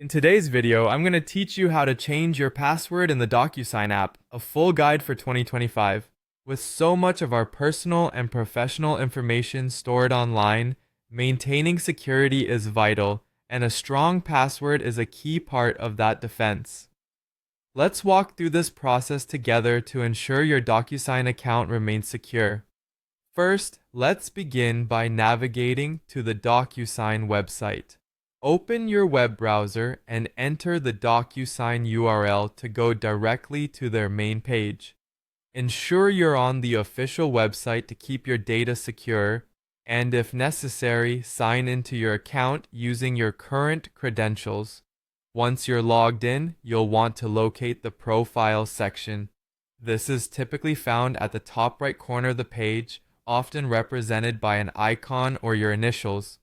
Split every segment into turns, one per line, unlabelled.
In today's video, I'm going to teach you how to change your password in the DocuSign app, a full guide for 2025. With so much of our personal and professional information stored online, maintaining security is vital, and a strong password is a key part of that defense. Let's walk through this process together to ensure your DocuSign account remains secure. First, let's begin by navigating to the DocuSign website. Open your web browser and enter the DocuSign URL to go directly to their main page. Ensure you're on the official website to keep your data secure, and if necessary, sign into your account using your current credentials. Once you're logged in, you'll want to locate the Profile section. This is typically found at the top right corner of the page, often represented by an icon or your initials.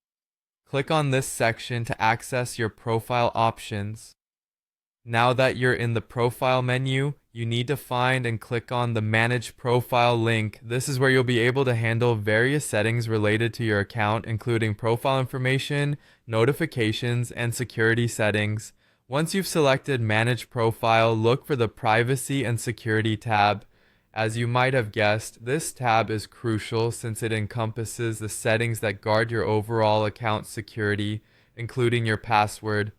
Click on this section to access your profile options. Now that you're in the Profile menu, you need to find and click on the Manage Profile link. This is where you'll be able to handle various settings related to your account, including profile information, notifications, and security settings. Once you've selected Manage Profile, look for the Privacy and Security tab. As you might have guessed, this tab is crucial since it encompasses the settings that guard your overall account security, including your password.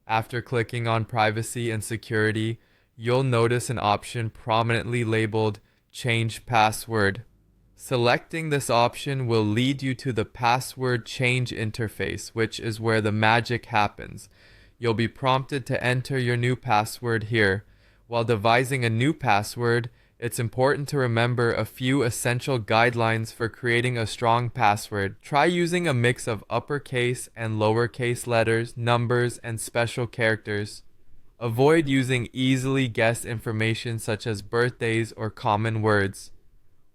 After clicking on Privacy and Security, you'll notice an option prominently labeled Change Password. Selecting this option will lead you to the Password Change interface, which is where the magic happens. You'll be prompted to enter your new password here. While devising a new password, it's important to remember a few essential guidelines for creating a strong password. Try using a mix of uppercase and lowercase letters, numbers, and special characters. Avoid using easily guessed information such as birthdays or common words.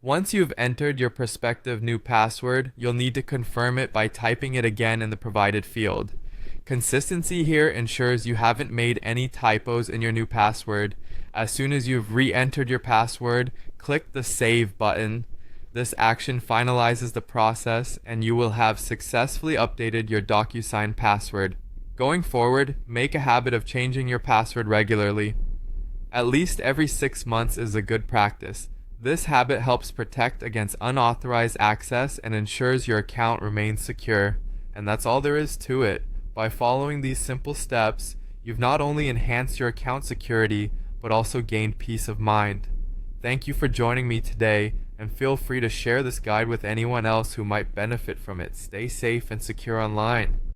Once you've entered your prospective new password, you'll need to confirm it by typing it again in the provided field. Consistency here ensures you haven't made any typos in your new password. As soon as you've re-entered your password, click the Save button. This action finalizes the process and you will have successfully updated your DocuSign password. Going forward, make a habit of changing your password regularly. At least every 6 months is a good practice. This habit helps protect against unauthorized access and ensures your account remains secure. And that's all there is to it. By following these simple steps, you've not only enhanced your account security, but also gained peace of mind. Thank you for joining me today, and feel free to share this guide with anyone else who might benefit from it. Stay safe and secure online.